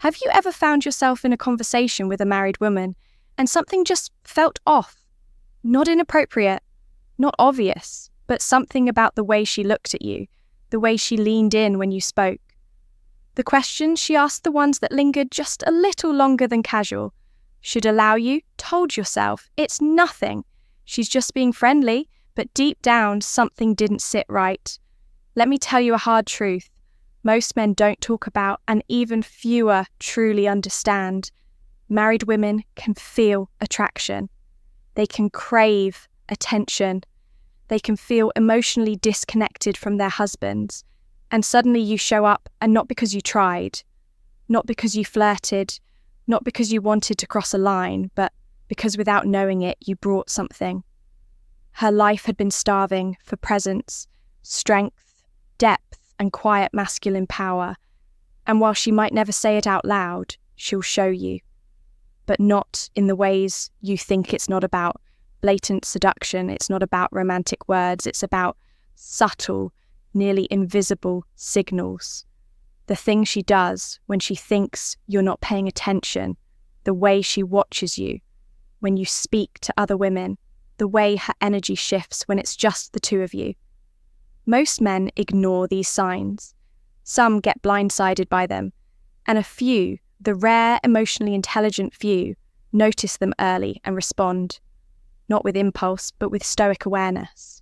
Have you ever found yourself in a conversation with a married woman and something just felt off? Not inappropriate, not obvious, but something about the way she looked at you, the way she leaned in when you spoke. The questions she asked, the ones that lingered just a little longer than casual, should allow you, told yourself, it's nothing. She's just being friendly, but deep down, something didn't sit right. Let me tell you a hard truth. Most men don't talk about, and even fewer truly understand. Married women can feel attraction. They can crave attention. They can feel emotionally disconnected from their husbands. And suddenly you show up, and not because you tried, not because you flirted, not because you wanted to cross a line, but because without knowing it, you brought something. Her life had been starving for presence, strength, depth, and quiet masculine power. And while she might never say it out loud, she'll show you. But not in the ways you think. It's not about blatant seduction. It's not about romantic words. It's about subtle, nearly invisible signals. The thing she does when she thinks you're not paying attention, the way she watches you, when you speak to other women, the way her energy shifts when it's just the two of you. Most men ignore these signs. Some get blindsided by them, and a few, the rare emotionally intelligent few, notice them early and respond, not with impulse, but with stoic awareness.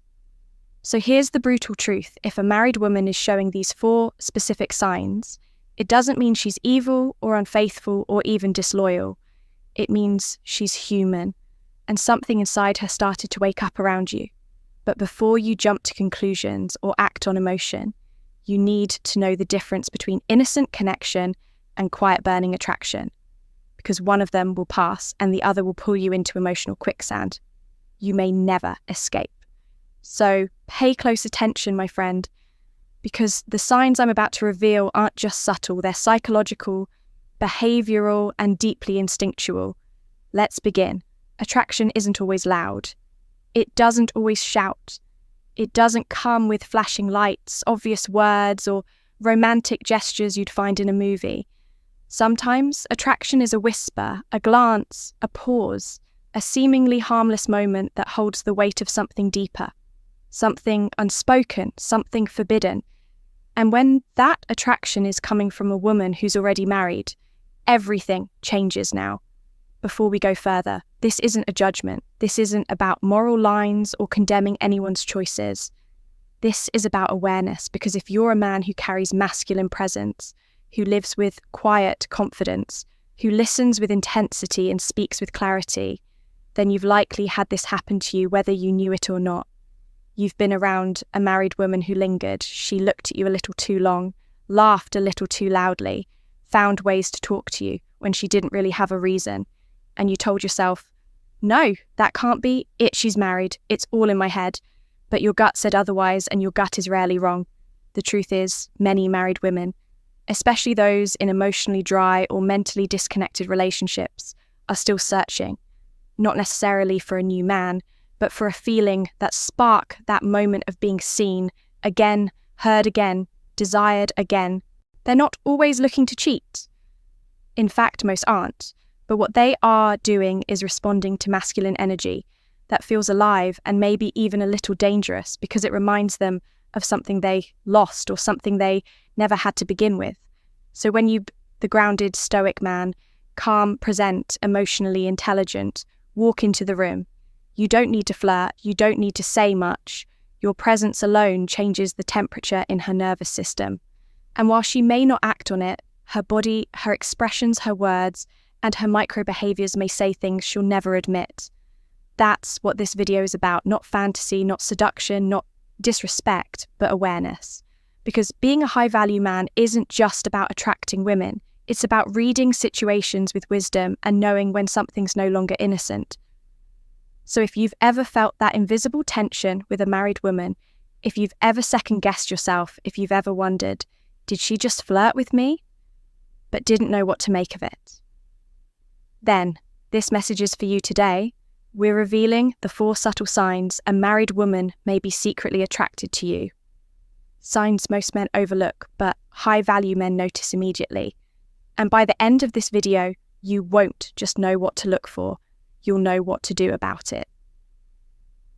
So here's the brutal truth. If a married woman is showing these 4 specific signs, it doesn't mean she's evil or unfaithful or even disloyal. It means she's human, and something inside her started to wake up around you. But before you jump to conclusions or act on emotion, you need to know the difference between innocent connection and quiet burning attraction, because one of them will pass and the other will pull you into emotional quicksand. You may never escape. So pay close attention, my friend, because the signs I'm about to reveal aren't just subtle, they're psychological, behavioral, and deeply instinctual. Let's begin. Attraction isn't always loud. It doesn't always shout. It doesn't come with flashing lights, obvious words, or romantic gestures you'd find in a movie. Sometimes attraction is a whisper, a glance, a pause, a seemingly harmless moment that holds the weight of something deeper, something unspoken, something forbidden. And when that attraction is coming from a woman who's already married, everything changes now. Before we go further, this isn't a judgment. This isn't about moral lines or condemning anyone's choices. This is about awareness, because if you're a man who carries masculine presence, who lives with quiet confidence, who listens with intensity and speaks with clarity, then you've likely had this happen to you whether you knew it or not. You've been around a married woman who lingered. She looked at you a little too long, laughed a little too loudly, found ways to talk to you when she didn't really have a reason. And you told yourself, no, that can't be it, she's married, it's all in my head. But your gut said otherwise, and your gut is rarely wrong. The truth is, many married women, especially those in emotionally dry or mentally disconnected relationships, are still searching, not necessarily for a new man, but for a feeling, that spark, that moment of being seen, again, heard again, desired again. They're not always looking to cheat. In fact, most aren't. But what they are doing is responding to masculine energy that feels alive and maybe even a little dangerous, because it reminds them of something they lost or something they never had to begin with. So when you, the grounded stoic man, calm, present, emotionally intelligent, walk into the room, you don't need to flirt, you don't need to say much. Your presence alone changes the temperature in her nervous system. And while she may not act on it, her body, her expressions, her words, and her micro-behaviours may say things she'll never admit. That's what this video is about, not fantasy, not seduction, not disrespect, but awareness. Because being a high-value man isn't just about attracting women, it's about reading situations with wisdom and knowing when something's no longer innocent. So if you've ever felt that invisible tension with a married woman, if you've ever second-guessed yourself, if you've ever wondered, did she just flirt with me? But didn't know what to make of it. Then, this message is for you today. We're revealing the 4 subtle signs a married woman may be secretly attracted to you. Signs most men overlook, but high-value men notice immediately. And by the end of this video, you won't just know what to look for, you'll know what to do about it.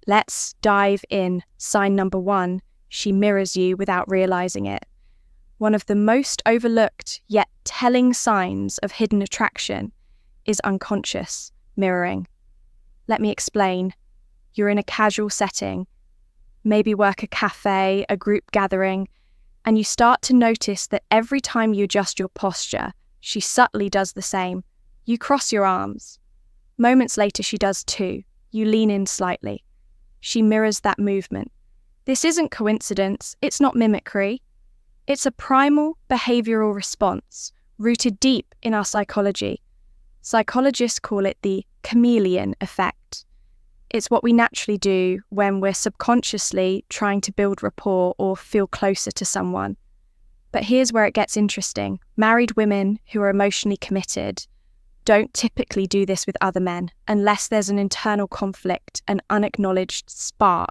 Let's dive in. Sign number 1, she mirrors you without realizing it. One of the most overlooked yet telling signs of hidden attraction is unconscious mirroring. Let me explain. You're in a casual setting, maybe work a cafe, a group gathering, and you start to notice that every time you adjust your posture, she subtly does the same. You cross your arms. Moments later, she does too. You lean in slightly. She mirrors that movement. This isn't coincidence, it's not mimicry. It's a primal behavioral response rooted deep in our psychology. Psychologists call it the chameleon effect. It's what we naturally do when we're subconsciously trying to build rapport or feel closer to someone. But here's where it gets interesting. Married women who are emotionally committed don't typically do this with other men unless there's an internal conflict, an unacknowledged spark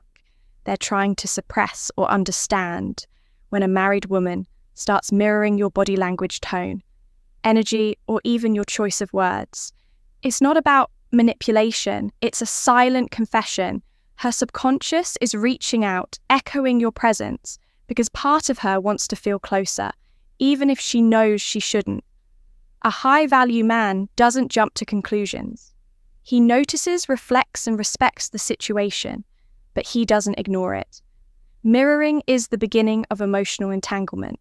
they're trying to suppress or understand. When a married woman starts mirroring your body language, tone, energy, or even your choice of words, it's not about manipulation, it's a silent confession. Her subconscious is reaching out, echoing your presence, because part of her wants to feel closer, even if she knows she shouldn't. A high-value man doesn't jump to conclusions. He notices, reflects, and respects the situation, but he doesn't ignore it. Mirroring is the beginning of emotional entanglement,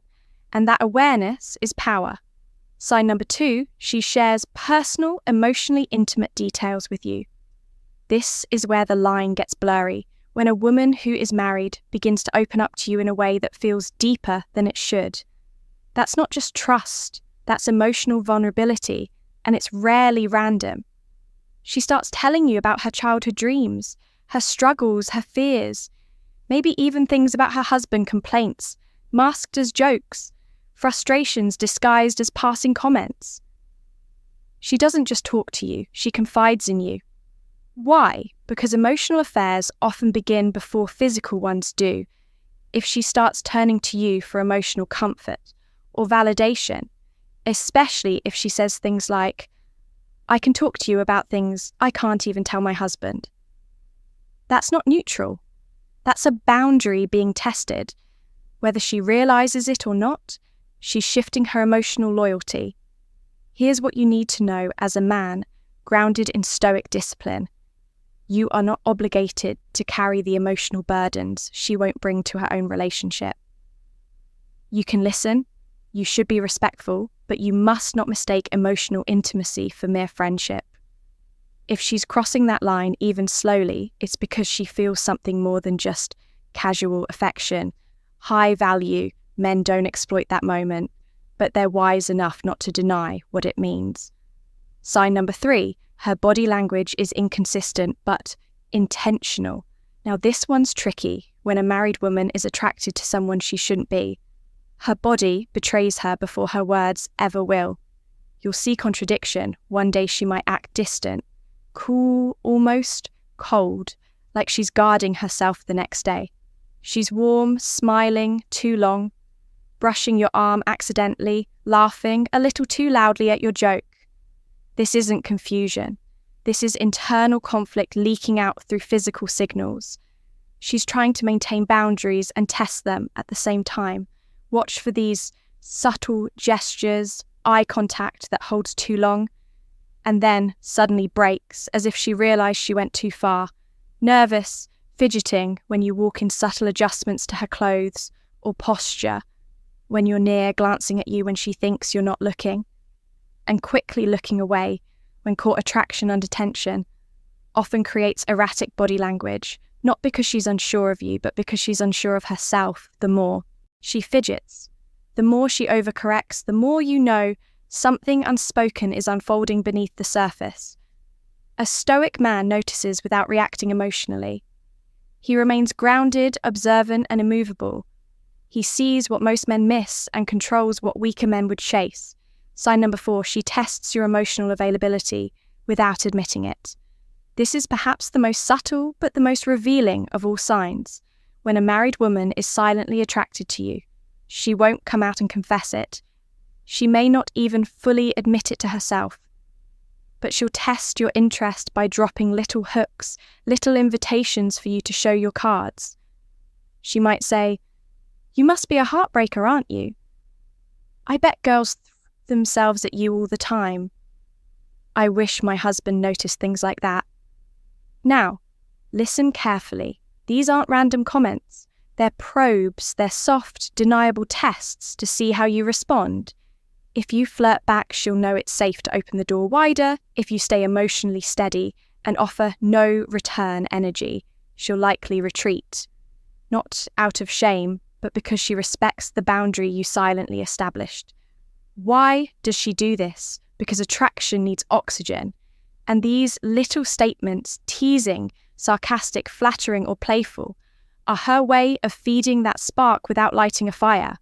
and that awareness is power. Sign number 2, she shares personal, emotionally intimate details with you. This is where the line gets blurry, when a woman who is married begins to open up to you in a way that feels deeper than it should. That's not just trust, that's emotional vulnerability, and it's rarely random. She starts telling you about her childhood dreams, her struggles, her fears, maybe even things about her husband, complaints, masked as jokes, frustrations disguised as passing comments. She doesn't just talk to you, she confides in you. Why? Because emotional affairs often begin before physical ones do. If she starts turning to you for emotional comfort or validation, especially if she says things like, "I can talk to you about things I can't even tell my husband." That's not neutral. That's a boundary being tested. Whether she realizes it or not, she's shifting her emotional loyalty. Here's what you need to know as a man grounded in Stoic discipline. You are not obligated to carry the emotional burdens she won't bring to her own relationship. You can listen, you should be respectful, but you must not mistake emotional intimacy for mere friendship. If she's crossing that line even slowly, it's because she feels something more than just casual affection. High value, men don't exploit that moment, but they're wise enough not to deny what it means. Sign number 3, her body language is inconsistent but intentional. Now this one's tricky when a married woman is attracted to someone she shouldn't be. Her body betrays her before her words ever will. You'll see contradiction. One day she might act distant, cool, almost cold, like she's guarding herself the next day. She's warm, smiling too long, brushing your arm accidentally, laughing a little too loudly at your joke. This isn't confusion. This is internal conflict leaking out through physical signals. She's trying to maintain boundaries and test them at the same time. Watch for these subtle gestures, eye contact that holds too long, and then suddenly breaks as if she realized she went too far. Nervous, fidgeting when you walk in, subtle adjustments to her clothes or posture when you're near, glancing at you when she thinks you're not looking, and quickly looking away when caught attraction under tension, often creates erratic body language, not because she's unsure of you, but because she's unsure of herself. The more she fidgets, the more she overcorrects, the more you know something unspoken is unfolding beneath the surface. A Stoic man notices without reacting emotionally. He remains grounded, observant, and immovable. He sees what most men miss and controls what weaker men would chase. Sign number 4, she tests your emotional availability without admitting it. This is perhaps the most subtle but the most revealing of all signs. When a married woman is silently attracted to you, she won't come out and confess it. She may not even fully admit it to herself, but she'll test your interest by dropping little hooks, little invitations for you to show your cards. She might say, "You must be a heartbreaker, aren't you? I bet girls throw themselves at you all the time. I wish my husband noticed things like that." Now, listen carefully. These aren't random comments. They're probes, they're soft, deniable tests to see how you respond. If you flirt back, she'll know it's safe to open the door wider. If you stay emotionally steady and offer no return energy, she'll likely retreat. Not out of shame, but because she respects the boundary you silently established. Why does she do this? Because attraction needs oxygen. And these little statements, teasing, sarcastic, flattering, or playful, are her way of feeding that spark without lighting a fire.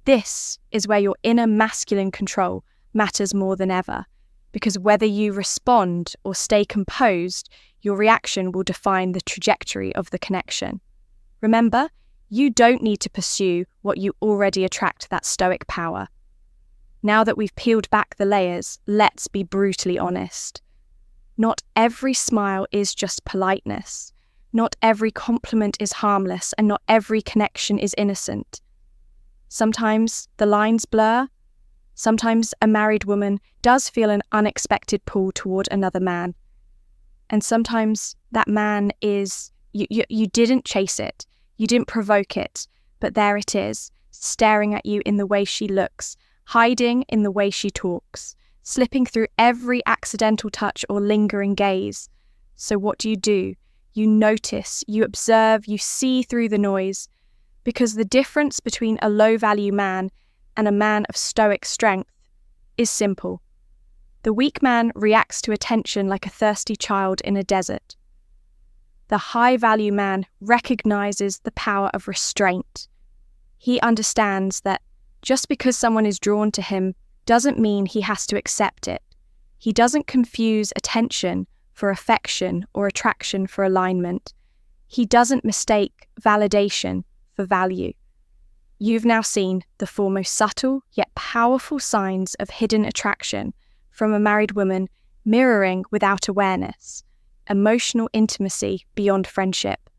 This is where your inner masculine control matters more than ever, because whether you respond or stay composed, your reaction will define the trajectory of the connection. Remember, you don't need to pursue what you already attract, that stoic power. Now that we've peeled back the layers, let's be brutally honest. Not every smile is just politeness. Not every compliment is harmless, and not every connection is innocent. Sometimes the lines blur. Sometimes a married woman does feel an unexpected pull toward another man. And sometimes that man is, you didn't chase it, you didn't provoke it, but there it is, staring at you in the way she looks, hiding in the way she talks, slipping through every accidental touch or lingering gaze. So what do? You notice, you observe, you see through the noise, because the difference between a low-value man and a man of stoic strength is simple. The weak man reacts to attention like a thirsty child in a desert. The high-value man recognizes the power of restraint. He understands that just because someone is drawn to him doesn't mean he has to accept it. He doesn't confuse attention for affection or attraction for alignment. He doesn't mistake validation for value. You've now seen the four most subtle yet powerful signs of hidden attraction from a married woman mirroring without awareness, emotional intimacy beyond friendship,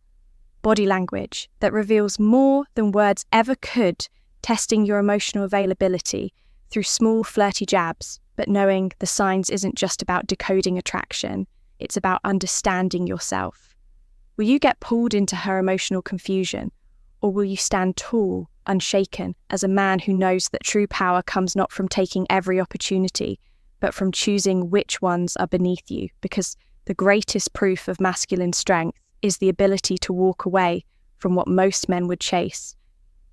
body language that reveals more than words ever could, testing your emotional availability through small flirty jabs, but knowing the signs isn't just about decoding attraction, it's about understanding yourself. Will you get pulled into her emotional confusion? Or will you stand tall, unshaken, as a man who knows that true power comes not from taking every opportunity, but from choosing which ones are beneath you? Because the greatest proof of masculine strength is the ability to walk away from what most men would chase.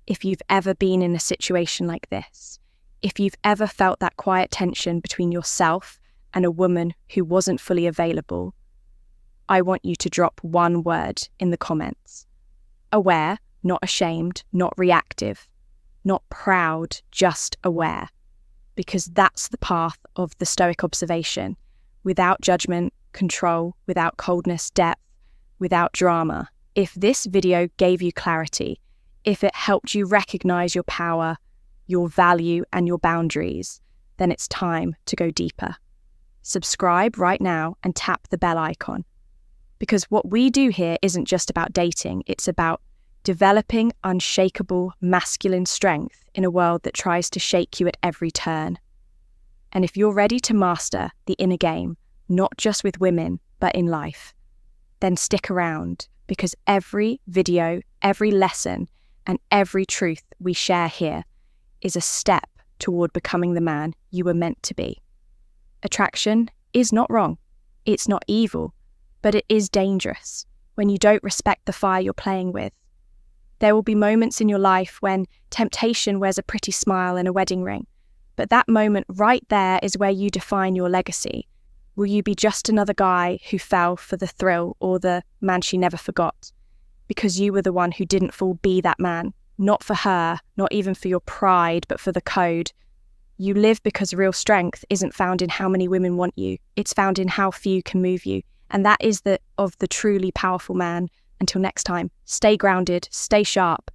If you've ever been in a situation like this, if you've ever felt that quiet tension between yourself and a woman who wasn't fully available, I want you to drop one word in the comments. Aware, not ashamed, not reactive, not proud, just aware. Because that's the path of the Stoic observation, without judgment, control, without coldness, depth, without drama. If this video gave you clarity, if it helped you recognize your power, your value, and your boundaries, then it's time to go deeper. Subscribe right now and tap the bell icon. Because what we do here isn't just about dating, it's about developing unshakable masculine strength in a world that tries to shake you at every turn. And if you're ready to master the inner game, not just with women, but in life, then stick around, because every video, every lesson, and every truth we share here is a step toward becoming the man you were meant to be. Attraction is not wrong. It's not evil, but it is dangerous when you don't respect the fire you're playing with. There will be moments in your life when temptation wears a pretty smile and a wedding ring, but that moment right there is where you define your legacy. Will you be just another guy who fell for the thrill, or the man she never forgot? Because you were the one who didn't fall be that man, not for her, not even for your pride, but for the code. You live because real strength isn't found in how many women want you, it's found in how few can move you, and that is of the truly powerful man. Until next time, stay grounded, stay sharp,